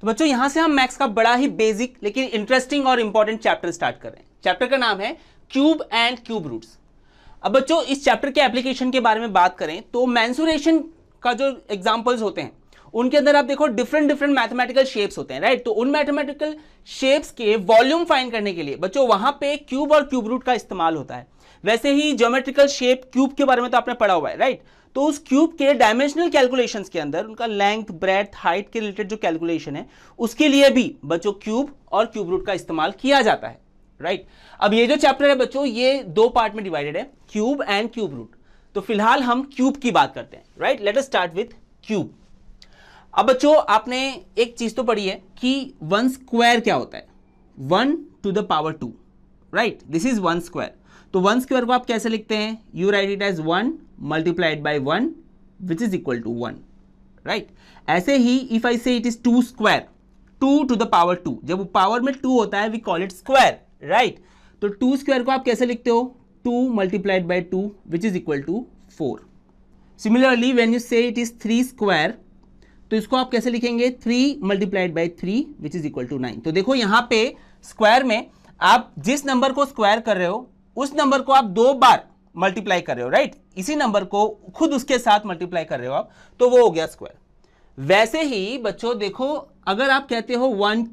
तो बच्चों यहां से हम मैथ्स का बड़ा ही बेसिक लेकिन इंटरेस्टिंग और इंपॉर्टेंट चैप्टर स्टार्ट कर रहे हैं। चैप्टर का नाम है क्यूब एंड क्यूब रूट्स। अब बच्चों इस चैप्टर के एप्लीकेशन के बारे में बात करें तो मेंसुरेशन का जो एग्जांपल्स होते हैं उनके अंदर आप देखो डिफरेंट मैथमेटिकल शेप्स होते हैं, राइट। तो उन मैथमेटिकल शेप्स के वॉल्यूम फाइंड करने के लिए बच्चों वहां पे क्यूब और क्यूब रूट का इस्तेमाल होता है। वैसे ही ज्योमेट्रिकल शेप क्यूब के बारे में तो आपने पढ़ा हुआ है, राइट। तो उस क्यूब के डायमेंशनल कैलकुलेशंस के अंदर उनका लेंथ, ब्रेड्थ, हाइट के रिलेटेड जो कैलकुलेशन है उसके लिए भी बच्चों क्यूब और क्यूब रूट का इस्तेमाल किया जाता है, राइट। अब ये जो चैप्टर है बच्चों ये दो पार्ट में डिवाइडेड है, क्यूब एंड क्यूब रूट। तो फिलहाल हम क्यूब की बात करते हैं, right. Let us start with cube. अब बच्चों आपने एक चीज तो पढ़ी है कि 1 स्क्वायर क्या होता है, 1 to the power 2, right. This is 1 square. तो 1 स्क्वायर को आप कैसे लिखते हैं, you write it as 1 multiplied by 1 which is equal to 1, right. ऐसे ही if I say it is 2 square, 2 to the power 2, जब पावर में 2 होता है we call it square, right. तो 2 स्क्वायर को आप कैसे लिखते हो, 2 multiplied by 2 which is equal to 4। Similarly when you say it is 3 square तो इसको आप कैसे लिखेंगे, 3 मल्टीप्लाइड बाय 3 विच इज इक्वल टू 9। तो देखो यहां पे स्क्वायर में आप जिस नंबर को स्क्वायर कर रहे हो उस नंबर को आप 2 बार मल्टीप्लाई कर रहे हो, राइट। इसी नंबर को खुद उसके साथ मल्टीप्लाई कर रहे हो आप, तो वो हो गया स्क्वायर। वैसे ही बच्चों देखो अगर आप कहते हो 1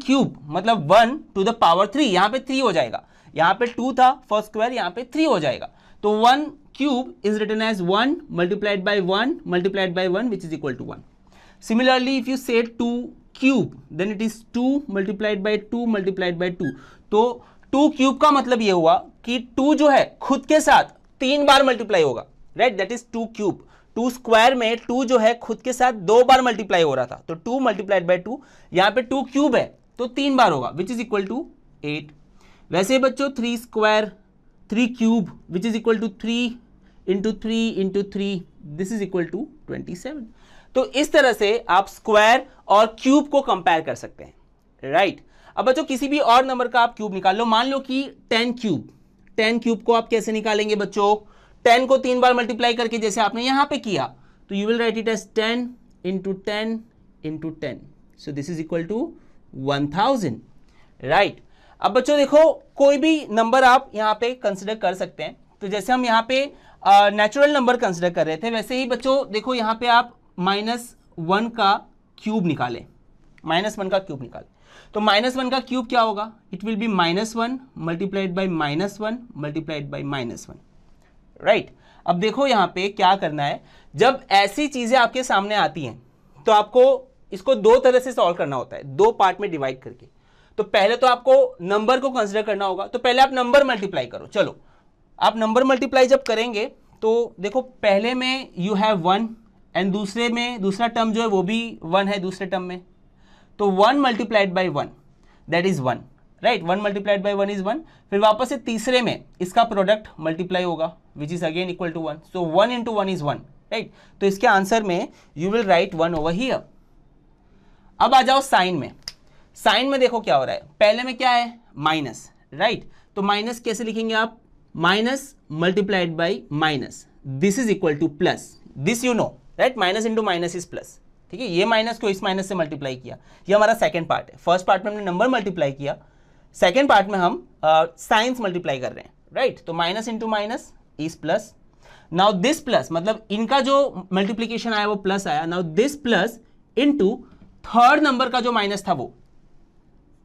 क्यूब मतलब 1 to the power 3, यहां पे 3 हो जाएगा, यहां पे 2 था फर्स्ट स्क्वायर, यहां पे 3 हो जाएगा। तो 1 cube is written as 1 multiplied by 1 which is equal to 1. Similarly if you say 2 cube then it is 2 multiplied by 2 तो 2 cube का मतलब ये हुआ कि 2 जो है खुद के साथ 3 बार मल्टीप्लाई होगा, right. That is 2 cube. 2 square में 2 जो है खुद के साथ 2 बार मल्टीप्लाई हो रहा था, तो 2 मल्टीप्लाइड बाय 2, यहाँ पे 2 क्यूब है तो 3 बार होगा विच इज इक्वल टू 8। वैसे बच्चों 3 square 3 cube which is equal to 3 into 3 into 3 this is equal to 27। तो इस तरह से आप स्क्वायर और क्यूब को कंपेयर कर सकते हैं, राइट। अब बच्चों किसी भी और नंबर का आप क्यूब निकाल लो, मान लो कि 10 क्यूब को आप कैसे निकालेंगे बच्चों, 10 को 3 बार मल्टीप्लाई करके जैसे आपने यहां पे किया, तो you will write it as 10 into 10 into 10, so this is equal to 1000, right. अब बच्चों देखो कोई भी नंबर आप यहां पे कंसिडर कर सकते हैं। तो जैसे हम यहाँ पे नेचुरल नंबर कंसिडर कर रहे थे, वैसे ही बच्चों देखो यहाँ पे आप -1 का क्यूब निकालें, -1 का क्यूब निकालें, तो -1 का क्यूब क्या होगा, it will be -1 multiplied by -1 multiplied by -1, right. अब देखो यहाँ पे क्या करना है, जब ऐसी चीजें आपके सामने आती हैं तो आपको इसको 2 तरह से सॉल्व करना होता है, 2 पार्ट में डिवाइड करके। तो पहले तो आपको नंबर को कंसिडर करना होगा, तो पहले आप नंबर मल्टीप्लाई करो। चलो आप नंबर मल्टीप्लाई जब करेंगे तो देखो पहले में यू हैव 1 एंड दूसरे में दूसरा टर्म जो है वो भी 1 है दूसरे टर्म में, तो 1 multiplied by 1 that is 1, right. 1 multiplied by 1 is 1। फिर वापस से तीसरे में इसका प्रोडक्ट मल्टीप्लाई होगा which is again equal to 1, so 1 into 1 is 1, right. तो इसके आंसर में you will write 1 over here. अब आ जाओ साइन में। साइन में देखो क्या हो रहा है, पहले में क्या है माइनस, राइट। तो माइनस कैसे लिखेंगे आप, minus multiplied by minus, this is equal two plus, this you know, right. Minus into minus is plus, ठीक है। ये माइनस को इस माइनस से मल्टीप्लाई किया, ये हमारा सेकंड पार्ट है। फर्स्ट पार्ट में हमने नंबर मल्टीप्लाई किया, सेकंड पार्ट में हम साइंस मल्टीप्लाई कर रहे हैं, राइट। तो minus into minus is plus. Now this plus मतलब इनका जो मल्टीप्लीकेशन आया वो प्लस आया, now this plus into third number का जो माइनस था वो,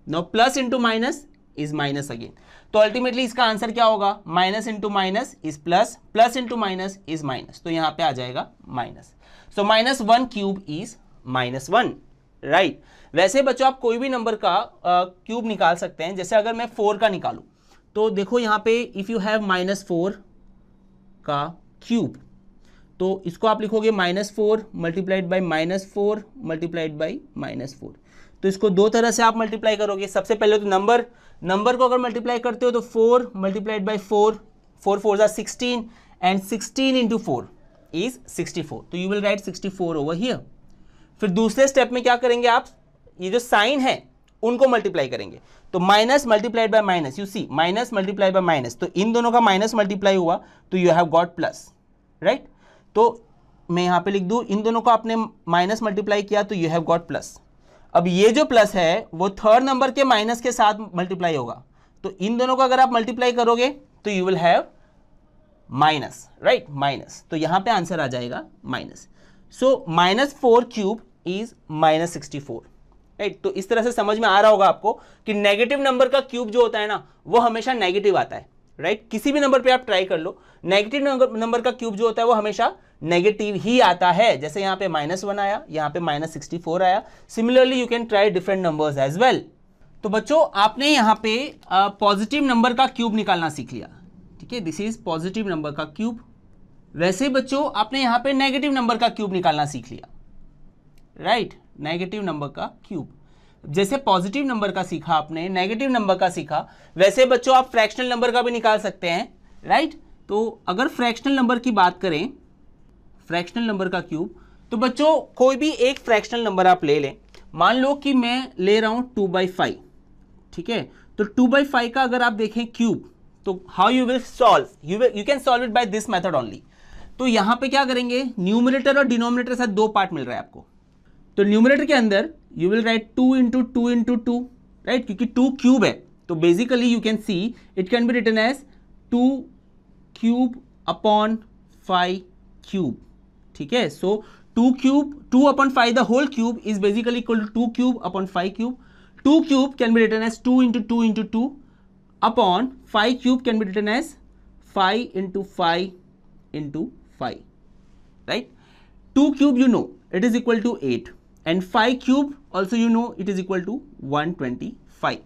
now plus into minus is minus again. तो अल्टीमेटली इसका आंसर क्या होगा, minus into minus is plus, plus into minus is minus, तो यहां पे आ जाएगा minus. So -1 cube is -1, right. वैसे बच्चों आप कोई भी नंबर का क्यूब निकाल सकते हैं। जैसे अगर मैं 4 का निकालूं तो देखो यहां पे इफ यू हैव -4 का क्यूब तो इसको आप लिखोगे -4 मल्टीप्लाइड बाई -4 मल्टीप्लाइड बाई -4। तो इसको 2 तरह से आप मल्टीप्लाई करोगे। सबसे पहले तो नंबर को अगर मल्टीप्लाई करते हो तो 4 multiplied by 4, 4 4 16 and 16 into 4 is 64, तो you will right 64 over here. फिर दूसरे स्टेप में क्या करेंगे आप, ये जो साइन है उनको मल्टीप्लाई करेंगे, तो minus multiplied by minus, you see minus multiply by minus, तो इन दोनों का माइनस मल्टीप्लाई हुआ तो you have got plus, right. तो मैं यहाँ पे लिख दूँ, इन दोनों को आपने माइनस मल्टीप्लाई किया तो यू हैव गॉट प्लस। अब ये जो प्लस है वो थर्ड नंबर के माइनस के साथ मल्टीप्लाई होगा, तो इन दोनों को अगर आप मल्टीप्लाई करोगे तो you will have minus, right, minus. तो यहाँ पे आंसर आ जाएगा minus. So -4 cube is -64, right. तो इस तरह से समझ में आ रहा होगा आपको कि नेगेटिव नंबर का क्यूब जो होता है ना वो हमेशा नेगेटिव आता है, राइट। किसी भी नंबर पे आप ट्राई कर लो, नेगेटिव नंबर का क्यूब जो होता है वो हमेशा नेगेटिव ही आता है। जैसे यहाँ पे -1 आया, यहाँ पे -64 आया। Similarly you can try different numbers as well. तो बच्चों आपने यहाँ पे पॉजिटिव नंबर का क्यूब निकालना सीख लिया, ठीक है, दिस इज पॉजिटिव नंबर का क्यूब। वैसे बच्चों आपने यहाँ पे नेगेटिव नंबर का क्यूब निकालना सीख लिया, राइट, नेगेटिव नंबर का क्यूब। जैसे पॉजिटिव नंबर का सीखा आपने, नेगेटिव नंबर का सीखा, वैसे बच्चों आप फ्रैक्शनल नंबर का भी निकाल सकते हैं, राइट। तो अगर फ्रैक्शनल नंबर की बात करें, फ्रैक्शनल नंबर का क्यूब, तो बच्चों कोई भी एक फ्रैक्शनल नंबर आप ले लें। मान लो कि मैं ले रहा हूं 2/5, ठीक है। तो 2/5 का अगर आप देखें क्यूब, तो how you will solve, you can solve it by this method only. तो यहां पे क्या करेंगे, न्यूमरेटर और डिनोमिनेटर से दो पार्ट मिल रहा है आपको। तो न्यूमरेटर के अंदर यू विल राइट 2 × 2 × 2, राइट, क्योंकि 2 क्यूब है। तो basically you can see it can be written as 2 cube upon 5 cube, ठीक है। सो 2 upon 5 the whole cube is basically equal to 2 cube upon 5 cube. 2 cube can be written as 2 × 2 × 2 upon 5 cube can be written as 5 × 5 × 5, right. 2 cube you know it is equal to 8 and 5 cube also you know it is equal to 125,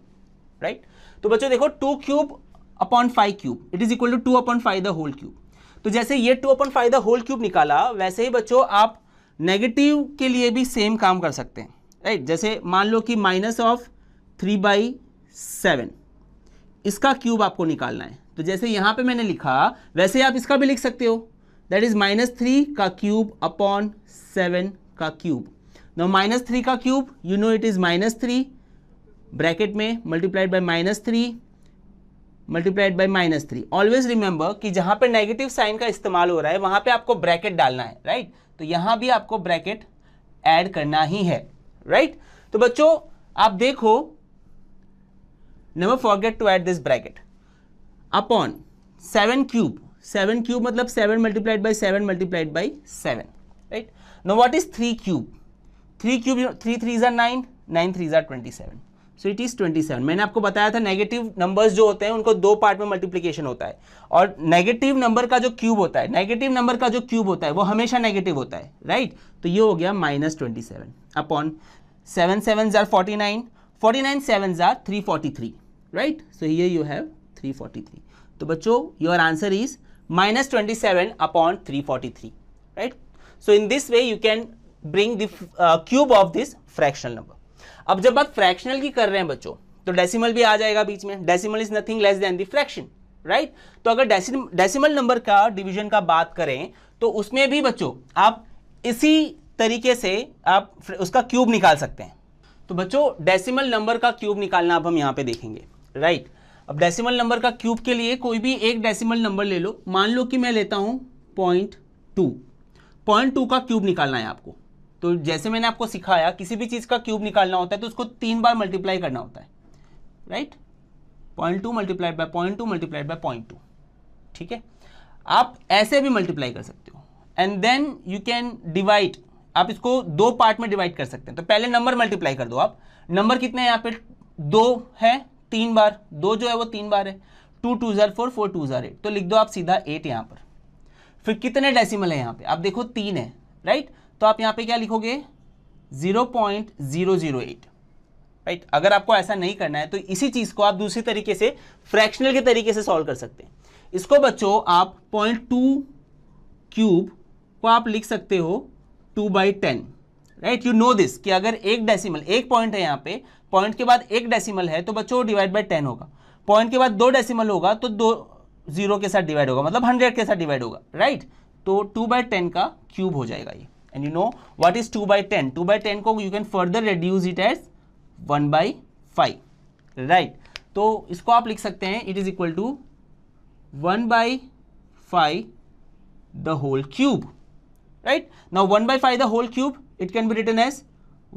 right. तो बच्चों देखो 2 cube upon 5 cube it is equal to 2 upon 5 the whole cube. तो जैसे ये 2 upon 5 the whole cube निकाला, वैसे ही बच्चों आप नेगेटिव के लिए भी सेम काम कर सकते हैं, राइट। जैसे मान लो कि -3/7 इसका क्यूब आपको निकालना है। तो जैसे यहाँ पे मैंने लिखा वैसे आप इसका भी लिख सकते हो, दैट इज -3 का क्यूब अपॉन 7 का क्यूब। नाउ -3 का cube you know it is -3 bracket में multiplied bye -3 multiplied by -3। Always remember कि जहां पे नेगेटिव साइन का इस्तेमाल हो रहा है वहां पे आपको ब्रैकेट डालना है, राइट। तो यहां भी आपको ब्रैकेट ऐड करना ही है, राइट। तो बच्चों आप देखो, never forget to add this bracket upon 7 cube. 7 cube मतलब 7 multiplied by 7 multiplied by 7, right. Now what is 3 cube? 3 cube 3 3s are 9, 9 3s are 27, so it is 27। मैंने आपको बताया था नेगेटिव नंबर्स जो होते हैं उनको दो पार्ट में मल्टीप्लिकेशन होता है, और नेगेटिव नंबर का जो क्यूब होता है, नेगेटिव नंबर का जो क्यूब होता है वो हमेशा नेगेटिव होता है, राइट। तो ये हो गया -27 upon 7 7s are 49, 49 7s are 343, right. So here you have 343। तो बच्चों your answer is -27 upon 343, right. So in this way you can bring the cube of this fractional number. अब जब बात फ्रैक्शनल की कर रहे हैं बच्चों, तो डेसिमल भी आ जाएगा बीच में। Decimal is nothing less than the fraction, right. तो अगर डेसिमल नंबर का डिवीजन का बात करें तो उसमें भी बच्चों आप इसी तरीके से आप उसका क्यूब निकाल सकते हैं। तो बच्चों डेसिमल नंबर का क्यूब निकालना अब हम यहाँ पे देखेंगे, राइट। अब डेसिमल नंबर का क्यूब के लिए कोई भी एक डेसिमल नंबर ले लो। मान लो कि मैं लेता हूँ 0.2 का क्यूब निकालना है आपको। तो जैसे मैंने आपको सिखाया किसी भी चीज का क्यूब निकालना होता है तो उसको 3 बार मल्टीप्लाई करना होता है, right. 0.2 multiplied by 0.2 multiplied by 0.2, ठीक है। आप ऐसे भी मल्टीप्लाई कर सकते हो and then you can divide. आप इसको दो पार्ट में डिवाइड कर सकते हैं। तो पहले नंबर मल्टीप्लाई कर दो आप। नंबर कितने हैं यहाँ पे? 2 है, 3 बार। 2 जो है वो 3 बार है। 2 2s are 4, 4 2s are 8। तो लिख दो आप सीधा 8 यहाँ पर। फिर कितने डेसिमल है यहाँ पे? आप देखो 3 है, राइट। तो आप यहाँ पे क्या लिखोगे? 0.008, राइट। अगर आपको ऐसा नहीं करना है तो इसी चीज को आप दूसरी तरीके से फ्रैक्शनल के तरीके से सॉल्व कर सकते हैं। इसको बच्चों आप 0.2 क्यूब को आप लिख सकते हो 2/10, राइट। यू नो दिस कि अगर एक डेसिमल, एक पॉइंट है यहाँ पे, पॉइंट के बाद एक डेसिमल है तो बच्चों डिवाइड बाय 10 होगा। पॉइंट के बाद 2 डेसिमल होगा तो 2 0 के साथ डिवाइड होगा, मतलब 100 के साथ डिवाइड होगा, राइट। तो 2/10 का क्यूब हो जाएगा ये। And you know what is 2/10? 2/10 को you can further reduce it as 1/5, right. तो इसको आप लिख सकते हैं it is equal to 1/5 the whole cube, right. Now 1/5 the whole cube, it can be written as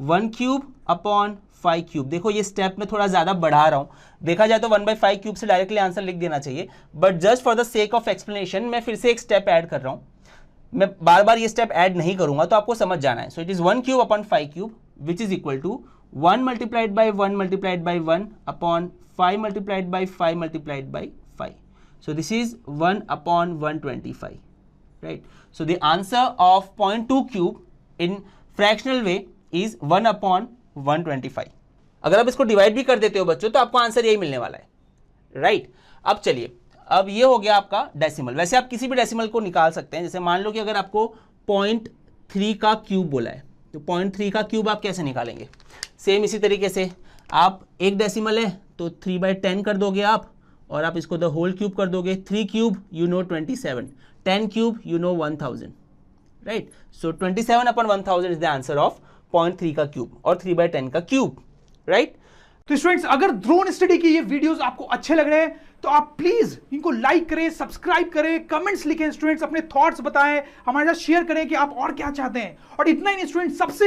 1 cube upon 5 cube. देखो ये step में थोड़ा ज्यादा बढ़ा रहा हूं, देखा जाए तो 1/5 क्यूब से डायरेक्टली आंसर लिख देना चाहिए, but just for the sake of explanation मैं फिर से एक स्टेप ऐड कर रहा हूं. मैं बार बार ये स्टेप ऐड नहीं करूंगा, तो आपको समझ जाना है. So it is 1 cube upon 5 cube which is equal to 1 multiplied by 1 multiplied by 1 अपॉन 5 multiplied by 5 multiplied by 5. So this is 1 upon 125, right? So the answer of 0.2 cube in fractional way is 1 upon 125. अगर आप इसको divide भी कर देते हो बच्चों तो आपको आंसर यही मिलने वाला है, राइट? अब चलिए, अब ये हो गया आपका डेसिमल. वैसे आप किसी भी डेसिमल को निकाल सकते हैं. जैसे मान लो कि अगर आपको 0.3 का क्यूब बोला है, तो 0.3 का क्यूब आप कैसे निकालेंगे? सेम इसी तरीके से आप एक डेसिमल है तो 3/10 कर दोगे आप, और आप इसको द होल क्यूब कर दोगे. 3 cube you no 27, 10 cube you no 1000, right? So 27 upon 1000 is the answer of 0.3 का क्यूब और 3/10 का क्यूब, राइट? तो स्टूडेंट्स, अगर ड्रोन स्टडी की ये वीडियोस आपको अच्छे लग रहे हैं तो आप प्लीज इनको लाइक करें, सब्सक्राइब करें, कमेंट्स लिखें. स्टूडेंट्स अपने थॉट्स बताएं, हमारे साथ शेयर करें कि आप और क्या चाहते हैं. और इतना ही नहीं स्टूडेंट्स, सबसे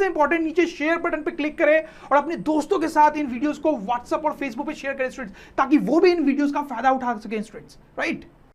इंपॉर्टेंट नीचे शेयर बटन पे क्लिक करें और अपने दोस्तों के साथ इन वीडियोस को व्हाट्सएप और फेसबुक पे शेयर करें स्टूडेंट्स, ताकि वो भी इन वीडियोस का फायदा उठा सकें स्टूडेंट्स, राइट?